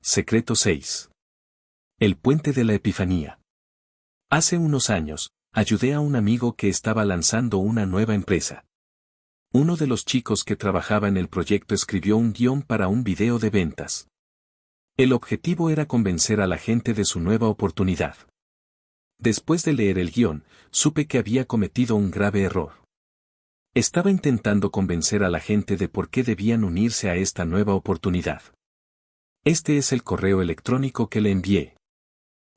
Secreto 6. El puente de la Epifanía. Hace unos años, ayudé a un amigo que estaba lanzando una nueva empresa. Uno de los chicos que trabajaba en el proyecto escribió un guión para un video de ventas. El objetivo era convencer a la gente de su nueva oportunidad. Después de leer el guión, supe que había cometido un grave error. Estaba intentando convencer a la gente de por qué debían unirse a esta nueva oportunidad. Este es el correo electrónico que le envié.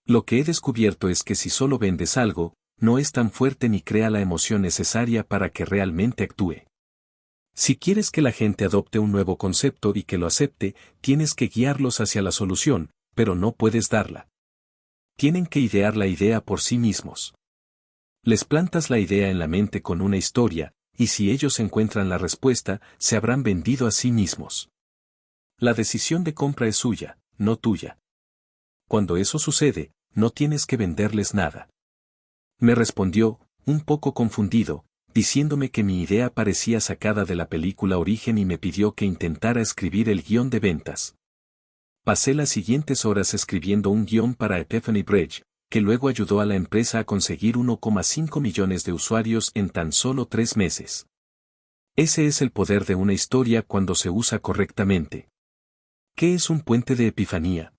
Lo que he descubierto es que si solo vendes algo, no es tan fuerte ni crea la emoción necesaria para que realmente actúe. Si quieres que la gente adopte un nuevo concepto y que lo acepte, tienes que guiarlos hacia la solución, pero no puedes darla. Tienen que idear la idea por sí mismos. Les plantas la idea en la mente con una historia, y si ellos encuentran la respuesta, se habrán vendido a sí mismos. La decisión de compra es suya, no tuya. Cuando eso sucede, no tienes que venderles nada. Me respondió, un poco confundido, diciéndome que mi idea parecía sacada de la película Origen y me pidió que intentara escribir el guión de ventas. Pasé las siguientes horas escribiendo un guión para Epiphany Bridge, que luego ayudó a la empresa a conseguir 1,5 millones de usuarios en tan solo 3 meses. Ese es el poder de una historia cuando se usa correctamente. ¿Qué es un puente de epifanía?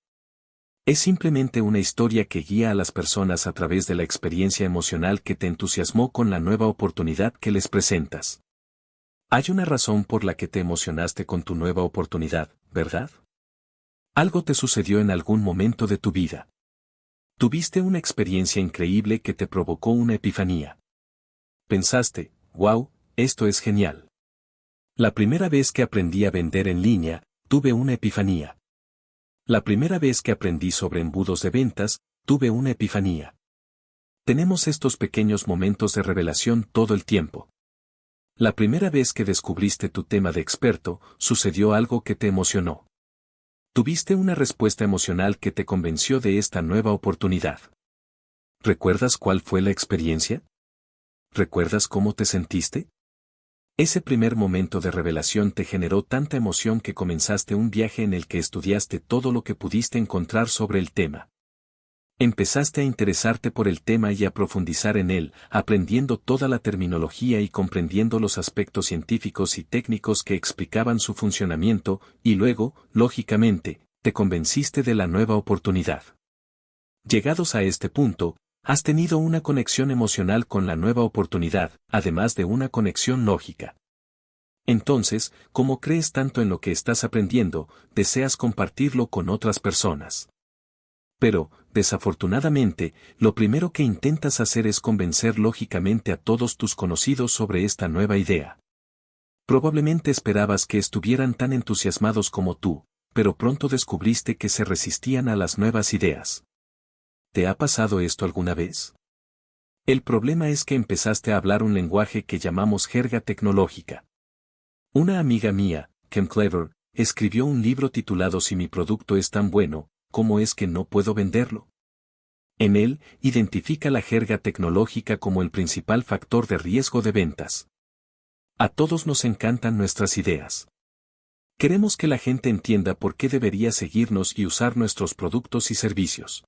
Es simplemente una historia que guía a las personas a través de la experiencia emocional que te entusiasmó con la nueva oportunidad que les presentas. Hay una razón por la que te emocionaste con tu nueva oportunidad, ¿verdad? Algo te sucedió en algún momento de tu vida. Tuviste una experiencia increíble que te provocó una epifanía. Pensaste, wow, esto es genial. La primera vez que aprendí a vender en línea, tuve una epifanía. La primera vez que aprendí sobre embudos de ventas, tuve una epifanía. Tenemos estos pequeños momentos de revelación todo el tiempo. La primera vez que descubriste tu tema de experto, sucedió algo que te emocionó. Tuviste una respuesta emocional que te convenció de esta nueva oportunidad. ¿Recuerdas cuál fue la experiencia? ¿Recuerdas cómo te sentiste? Ese primer momento de revelación te generó tanta emoción que comenzaste un viaje en el que estudiaste todo lo que pudiste encontrar sobre el tema. Empezaste a interesarte por el tema y a profundizar en él, aprendiendo toda la terminología y comprendiendo los aspectos científicos y técnicos que explicaban su funcionamiento, y luego, lógicamente, te convenciste de la nueva oportunidad. Llegados a este punto, has tenido una conexión emocional con la nueva oportunidad, además de una conexión lógica. Entonces, como crees tanto en lo que estás aprendiendo, deseas compartirlo con otras personas. Pero, desafortunadamente, lo primero que intentas hacer es convencer lógicamente a todos tus conocidos sobre esta nueva idea. Probablemente esperabas que estuvieran tan entusiasmados como tú, pero pronto descubriste que se resistían a las nuevas ideas. ¿Te ha pasado esto alguna vez? El problema es que empezaste a hablar un lenguaje que llamamos jerga tecnológica. Una amiga mía, Kim Clever, escribió un libro titulado Si mi producto es tan bueno, ¿cómo es que no puedo venderlo? En él, identifica la jerga tecnológica como el principal factor de riesgo de ventas. A todos nos encantan nuestras ideas. Queremos que la gente entienda por qué debería seguirnos y usar nuestros productos y servicios.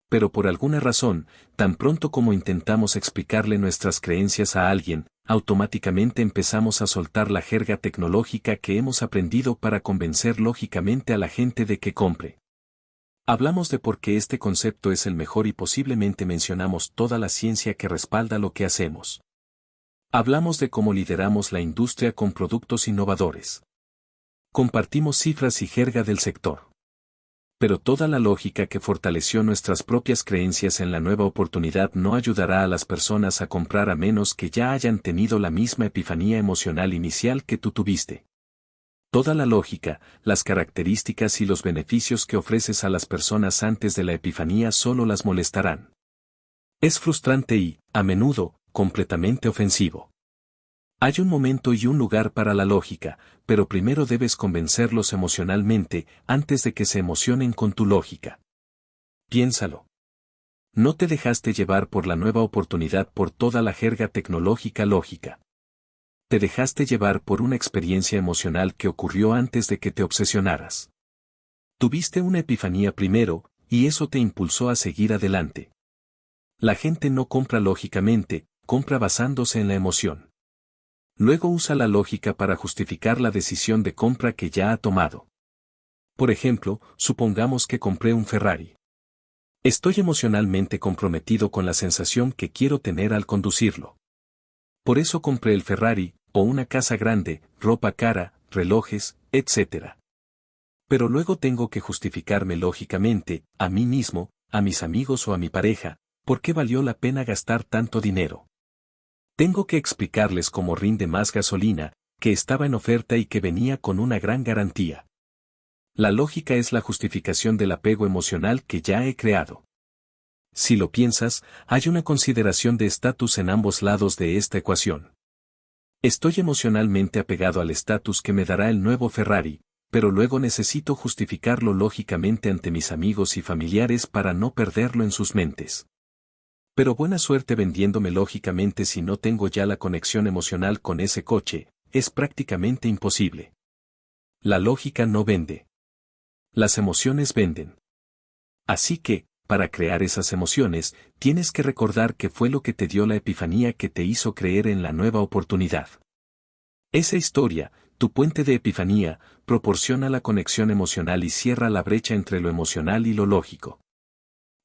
Pero por alguna razón, tan pronto como intentamos explicarle nuestras creencias a alguien, automáticamente empezamos a soltar la jerga tecnológica que hemos aprendido para convencer lógicamente a la gente de que compre. Hablamos de por qué este concepto es el mejor y posiblemente mencionamos toda la ciencia que respalda lo que hacemos. Hablamos de cómo lideramos la industria con productos innovadores. Compartimos cifras y jerga del sector. Pero toda la lógica que fortaleció nuestras propias creencias en la nueva oportunidad no ayudará a las personas a comprar a menos que ya hayan tenido la misma epifanía emocional inicial que tú tuviste. Toda la lógica, las características y los beneficios que ofreces a las personas antes de la epifanía solo las molestarán. Es frustrante y, a menudo, completamente ofensivo. Hay un momento y un lugar para la lógica, pero primero debes convencerlos emocionalmente antes de que se emocionen con tu lógica. Piénsalo. No te dejaste llevar por la nueva oportunidad por toda la jerga tecnológica lógica. Te dejaste llevar por una experiencia emocional que ocurrió antes de que te obsesionaras. Tuviste una epifanía primero, y eso te impulsó a seguir adelante. La gente no compra lógicamente, compra basándose en la emoción. Luego usa la lógica para justificar la decisión de compra que ya ha tomado. Por ejemplo, supongamos que compré un Ferrari. Estoy emocionalmente comprometido con la sensación que quiero tener al conducirlo. Por eso compré el Ferrari, o una casa grande, ropa cara, relojes, etc. Pero luego tengo que justificarme lógicamente, a mí mismo, a mis amigos o a mi pareja, por qué valió la pena gastar tanto dinero. Tengo que explicarles cómo rinde más gasolina, que estaba en oferta y que venía con una gran garantía. La lógica es la justificación del apego emocional que ya he creado. Si lo piensas, hay una consideración de estatus en ambos lados de esta ecuación. Estoy emocionalmente apegado al estatus que me dará el nuevo Ferrari, pero luego necesito justificarlo lógicamente ante mis amigos y familiares para no perderlo en sus mentes. Pero buena suerte vendiéndome lógicamente si no tengo ya la conexión emocional con ese coche, es prácticamente imposible. La lógica no vende. Las emociones venden. Así que, para crear esas emociones, tienes que recordar qué fue lo que te dio la epifanía que te hizo creer en la nueva oportunidad. Esa historia, tu puente de epifanía, proporciona la conexión emocional y cierra la brecha entre lo emocional y lo lógico.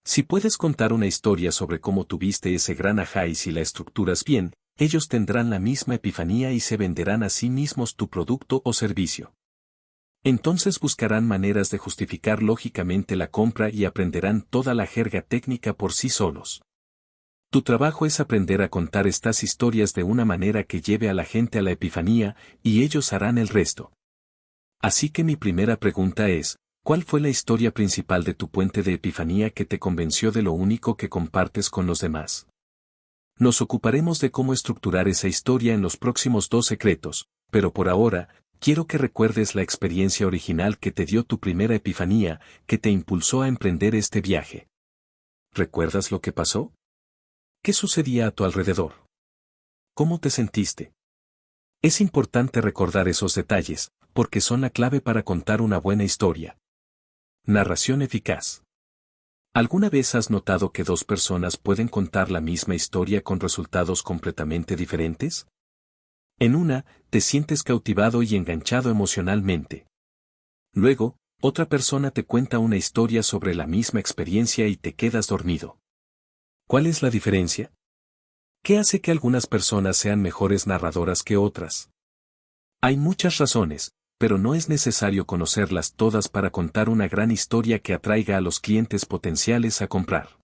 Si puedes contar una historia sobre cómo tuviste ese gran ajá y si la estructuras bien, ellos tendrán la misma epifanía y se venderán a sí mismos tu producto o servicio. Entonces buscarán maneras de justificar lógicamente la compra y aprenderán toda la jerga técnica por sí solos. Tu trabajo es aprender a contar estas historias de una manera que lleve a la gente a la epifanía, y ellos harán el resto. Así que mi primera pregunta es, ¿cuál fue la historia principal de tu puente de epifanía que te convenció de lo único que compartes con los demás? Nos ocuparemos de cómo estructurar esa historia en los próximos 2 secretos, pero por ahora, quiero que recuerdes la experiencia original que te dio tu primera epifanía, que te impulsó a emprender este viaje. ¿Recuerdas lo que pasó? ¿Qué sucedía a tu alrededor? ¿Cómo te sentiste? Es importante recordar esos detalles, porque son la clave para contar una buena historia. Narración eficaz. ¿Alguna vez has notado que 2 personas pueden contar la misma historia con resultados completamente diferentes? En una, te sientes cautivado y enganchado emocionalmente. Luego, otra persona te cuenta una historia sobre la misma experiencia y te quedas dormido. ¿Cuál es la diferencia? ¿Qué hace que algunas personas sean mejores narradoras que otras? Hay muchas razones, pero no es necesario conocerlas todas para contar una gran historia que atraiga a los clientes potenciales a comprar.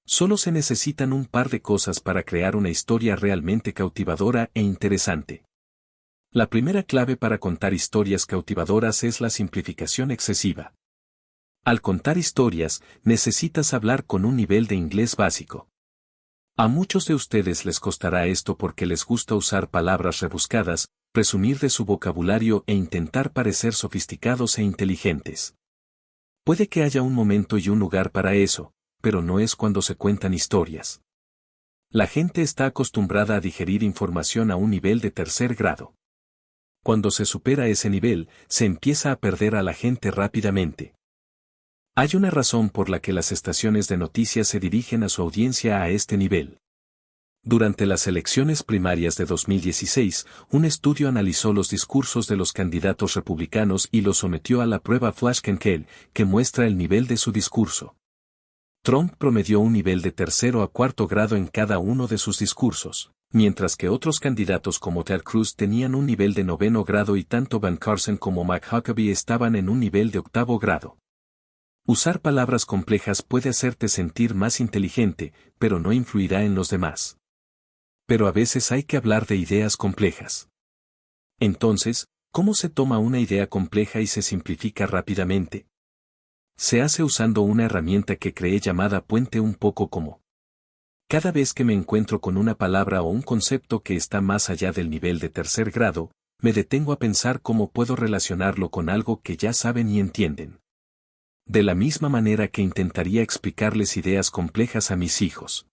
Solo se necesitan un par de cosas para crear una historia realmente cautivadora e interesante. La primera clave para contar historias cautivadoras es la simplificación excesiva. Al contar historias, necesitas hablar con un nivel de inglés básico. A muchos de ustedes les costará esto porque les gusta usar palabras rebuscadas, presumir de su vocabulario e intentar parecer sofisticados e inteligentes. Puede que haya un momento y un lugar para eso, pero no es cuando se cuentan historias. La gente está acostumbrada a digerir información a un nivel de 3er grado. Cuando se supera ese nivel, se empieza a perder a la gente rápidamente. Hay una razón por la que las estaciones de noticias se dirigen a su audiencia a este nivel. Durante las elecciones primarias de 2016, un estudio analizó los discursos de los candidatos republicanos y los sometió a la prueba Flash-Kenkel, que muestra el nivel de su discurso. Trump promedió un nivel de 3er a 4er grado en cada uno de sus discursos, mientras que otros candidatos como Ted Cruz tenían un nivel de 9er grado y tanto Ben Carson como Mike Huckabee estaban en un nivel de 8er grado. Usar palabras complejas puede hacerte sentir más inteligente, pero no influirá en los demás. Pero a veces hay que hablar de ideas complejas. Entonces, ¿cómo se toma una idea compleja y se simplifica rápidamente? Se hace usando una herramienta que creé llamada puente, un poco como. Cada vez que me encuentro con una palabra o un concepto que está más allá del nivel de 3er grado, me detengo a pensar cómo puedo relacionarlo con algo que ya saben y entienden. De la misma manera que intentaría explicarles ideas complejas a mis hijos.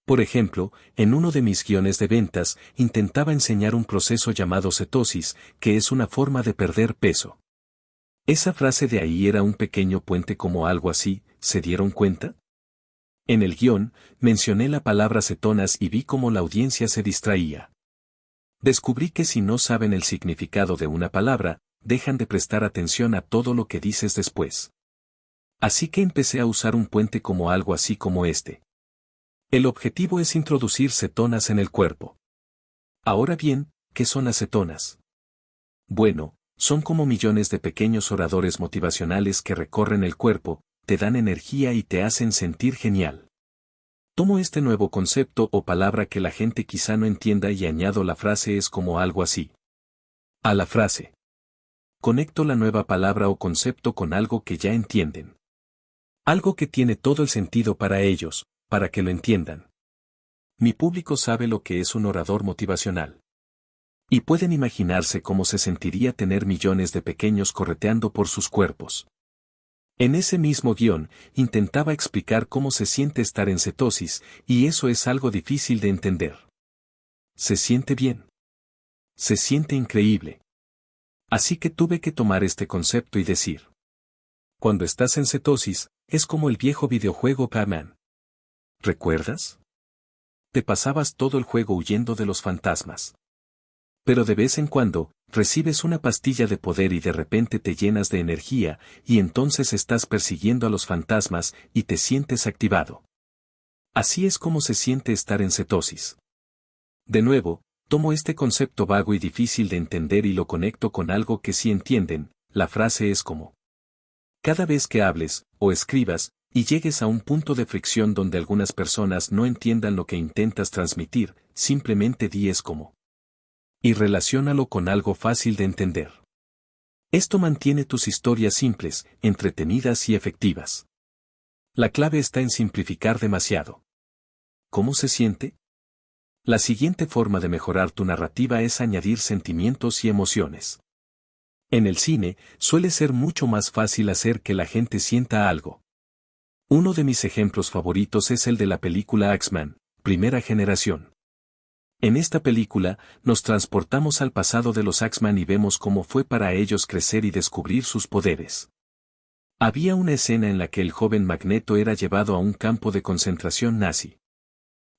Por ejemplo, en uno de mis guiones de ventas, intentaba enseñar un proceso llamado cetosis, que es una forma de perder peso. Esa frase de ahí era un pequeño puente como algo así, ¿se dieron cuenta? En el guión, mencioné la palabra cetonas y vi cómo la audiencia se distraía. Descubrí que si no saben el significado de una palabra, dejan de prestar atención a todo lo que dices después. Así que empecé a usar un puente como algo así como este. El objetivo es introducir cetonas en el cuerpo. Ahora bien, ¿qué son acetonas? Bueno, son como millones de pequeños oradores motivacionales que recorren el cuerpo, te dan energía y te hacen sentir genial. Tomo este nuevo concepto o palabra que la gente quizá no entienda y añado la frase es como algo así. A la frase. Conecto la nueva palabra o concepto con algo que ya entienden. Algo que tiene todo el sentido para ellos, para que lo entiendan. Mi público sabe lo que es un orador motivacional. Y pueden imaginarse cómo se sentiría tener millones de pequeños correteando por sus cuerpos. En ese mismo guión, intentaba explicar cómo se siente estar en cetosis, y eso es algo difícil de entender. Se siente bien. Se siente increíble. Así que tuve que tomar este concepto y decir. Cuando estás en cetosis, es como el viejo videojuego Pac-Man. ¿Recuerdas? Te pasabas todo el juego huyendo de los fantasmas. Pero de vez en cuando, recibes una pastilla de poder y de repente te llenas de energía, y entonces estás persiguiendo a los fantasmas y te sientes activado. Así es como se siente estar en cetosis. De nuevo, tomo este concepto vago y difícil de entender y lo conecto con algo que sí entienden, la frase es como. Cada vez que hables, o escribas, y llegues a un punto de fricción donde algunas personas no entiendan lo que intentas transmitir, simplemente di es como. Y relaciónalo con algo fácil de entender. Esto mantiene tus historias simples, entretenidas y efectivas. La clave está en simplificar demasiado. ¿Cómo se siente? La siguiente forma de mejorar tu narrativa es añadir sentimientos y emociones. En el cine, suele ser mucho más fácil hacer que la gente sienta algo. Uno de mis ejemplos favoritos es el de la película X-Men, Primera Generación. En esta película, nos transportamos al pasado de los X-Men y vemos cómo fue para ellos crecer y descubrir sus poderes. Había una escena en la que el joven Magneto era llevado a un campo de concentración nazi.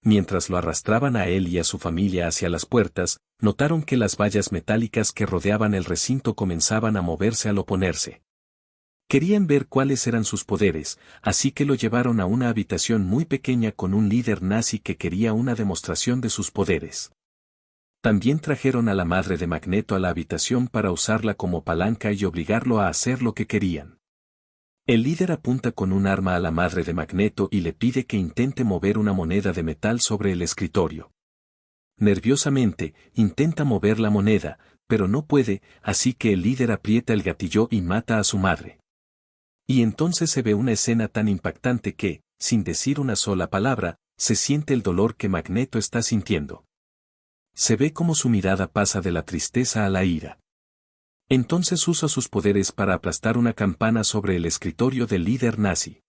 Mientras lo arrastraban a él y a su familia hacia las puertas, notaron que las vallas metálicas que rodeaban el recinto comenzaban a moverse al oponerse. Querían ver cuáles eran sus poderes, así que lo llevaron a una habitación muy pequeña con un líder nazi que quería una demostración de sus poderes. También trajeron a la madre de Magneto a la habitación para usarla como palanca y obligarlo a hacer lo que querían. El líder apunta con un arma a la madre de Magneto y le pide que intente mover una moneda de metal sobre el escritorio. Nerviosamente, intenta mover la moneda, pero no puede, así que el líder aprieta el gatillo y mata a su madre. Y entonces se ve una escena tan impactante que, sin decir una sola palabra, se siente el dolor que Magneto está sintiendo. Se ve cómo su mirada pasa de la tristeza a la ira. Entonces usa sus poderes para aplastar una campana sobre el escritorio del líder nazi.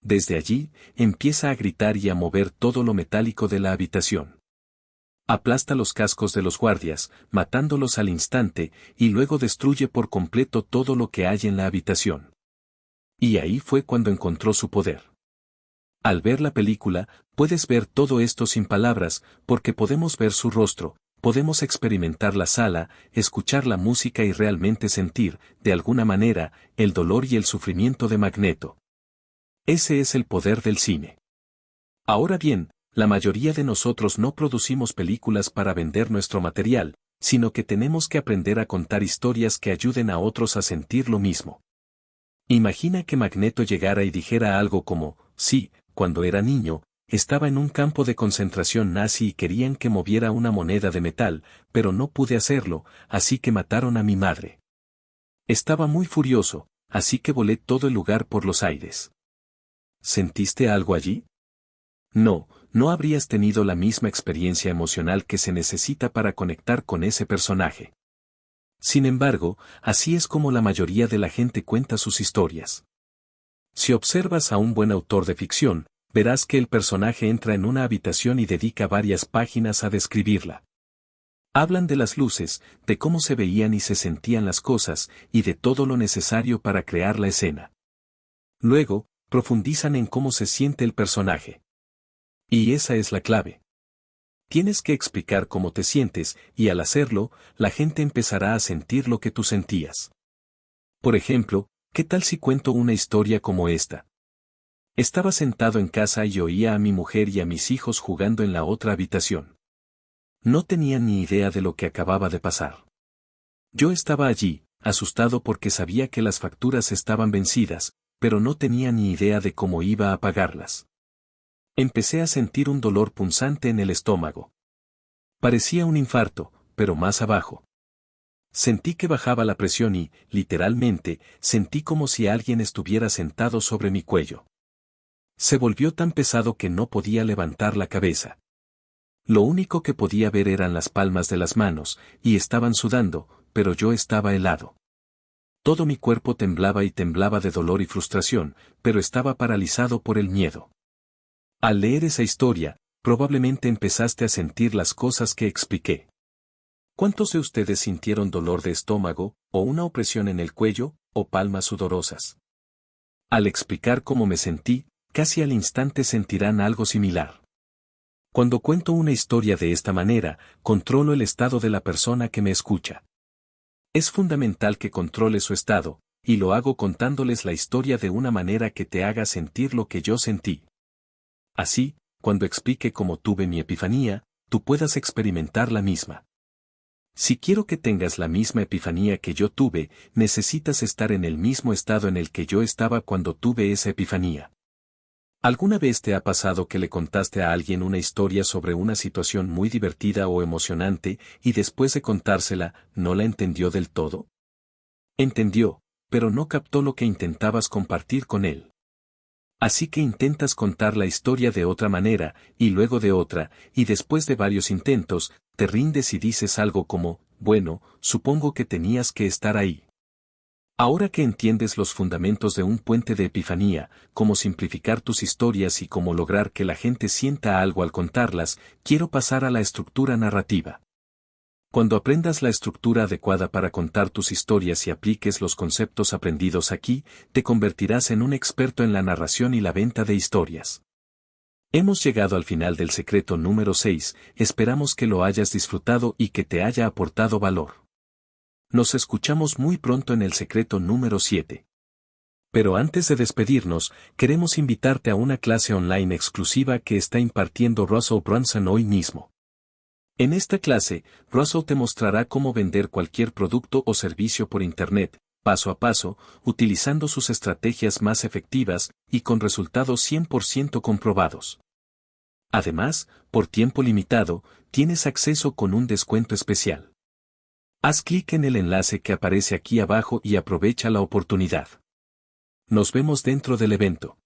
Desde allí, empieza a gritar y a mover todo lo metálico de la habitación. Aplasta los cascos de los guardias, matándolos al instante, y luego destruye por completo todo lo que hay en la habitación. Y ahí fue cuando encontró su poder. Al ver la película, puedes ver todo esto sin palabras, porque podemos ver su rostro, podemos experimentar la sala, escuchar la música y realmente sentir, de alguna manera, el dolor y el sufrimiento de Magneto. Ese es el poder del cine. Ahora bien, la mayoría de nosotros no producimos películas para vender nuestro material, sino que tenemos que aprender a contar historias que ayuden a otros a sentir lo mismo. Imagina que Magneto llegara y dijera algo como, sí, cuando era niño, estaba en un campo de concentración nazi y querían que moviera una moneda de metal, pero no pude hacerlo, así que mataron a mi madre. Estaba muy furioso, así que volé todo el lugar por los aires. ¿Sentiste algo allí? No, no habrías tenido la misma experiencia emocional que se necesita para conectar con ese personaje. Sin embargo, así es como la mayoría de la gente cuenta sus historias. Si observas a un buen autor de ficción, verás que el personaje entra en una habitación y dedica varias páginas a describirla. Hablan de las luces, de cómo se veían y se sentían las cosas, y de todo lo necesario para crear la escena. Luego, profundizan en cómo se siente el personaje. Y esa es la clave. Tienes que explicar cómo te sientes, y al hacerlo, la gente empezará a sentir lo que tú sentías. Por ejemplo, ¿qué tal si cuento una historia como esta? Estaba sentado en casa y oía a mi mujer y a mis hijos jugando en la otra habitación. No tenían ni idea de lo que acababa de pasar. Yo estaba allí, asustado porque sabía que las facturas estaban vencidas, pero no tenía ni idea de cómo iba a pagarlas. Empecé a sentir un dolor punzante en el estómago. Parecía un infarto, pero más abajo. Sentí que bajaba la presión y, literalmente, sentí como si alguien estuviera sentado sobre mi cuello. Se volvió tan pesado que no podía levantar la cabeza. Lo único que podía ver eran las palmas de las manos, y estaban sudando, pero yo estaba helado. Todo mi cuerpo temblaba y temblaba de dolor y frustración, pero estaba paralizado por el miedo. Al leer esa historia, probablemente empezaste a sentir las cosas que expliqué. ¿Cuántos de ustedes sintieron dolor de estómago, o una opresión en el cuello, o palmas sudorosas? Al explicar cómo me sentí, casi al instante sentirán algo similar. Cuando cuento una historia de esta manera, controlo el estado de la persona que me escucha. Es fundamental que controle su estado, y lo hago contándoles la historia de una manera que te haga sentir lo que yo sentí. Así, cuando explique cómo tuve mi epifanía, tú puedas experimentar la misma. Si quiero que tengas la misma epifanía que yo tuve, necesitas estar en el mismo estado en el que yo estaba cuando tuve esa epifanía. ¿Alguna vez te ha pasado que le contaste a alguien una historia sobre una situación muy divertida o emocionante, y después de contársela, no la entendió del todo? Entendió, pero no captó lo que intentabas compartir con él. Así que intentas contar la historia de otra manera, y luego de otra, y después de varios intentos, te rindes y dices algo como, bueno, supongo que tenías que estar ahí. Ahora que entiendes los fundamentos de un puente de epifanía, cómo simplificar tus historias y cómo lograr que la gente sienta algo al contarlas, quiero pasar a la estructura narrativa. Cuando aprendas la estructura adecuada para contar tus historias y apliques los conceptos aprendidos aquí, te convertirás en un experto en la narración y la venta de historias. Hemos llegado al final del secreto número 6, esperamos que lo hayas disfrutado y que te haya aportado valor. Nos escuchamos muy pronto en el secreto número 7. Pero antes de despedirnos, queremos invitarte a una clase online exclusiva que está impartiendo Russell Brunson hoy mismo. En esta clase, Russell te mostrará cómo vender cualquier producto o servicio por Internet, paso a paso, utilizando sus estrategias más efectivas y con resultados 100% comprobados. Además, por tiempo limitado, tienes acceso con un descuento especial. Haz clic en el enlace que aparece aquí abajo y aprovecha la oportunidad. Nos vemos dentro del evento.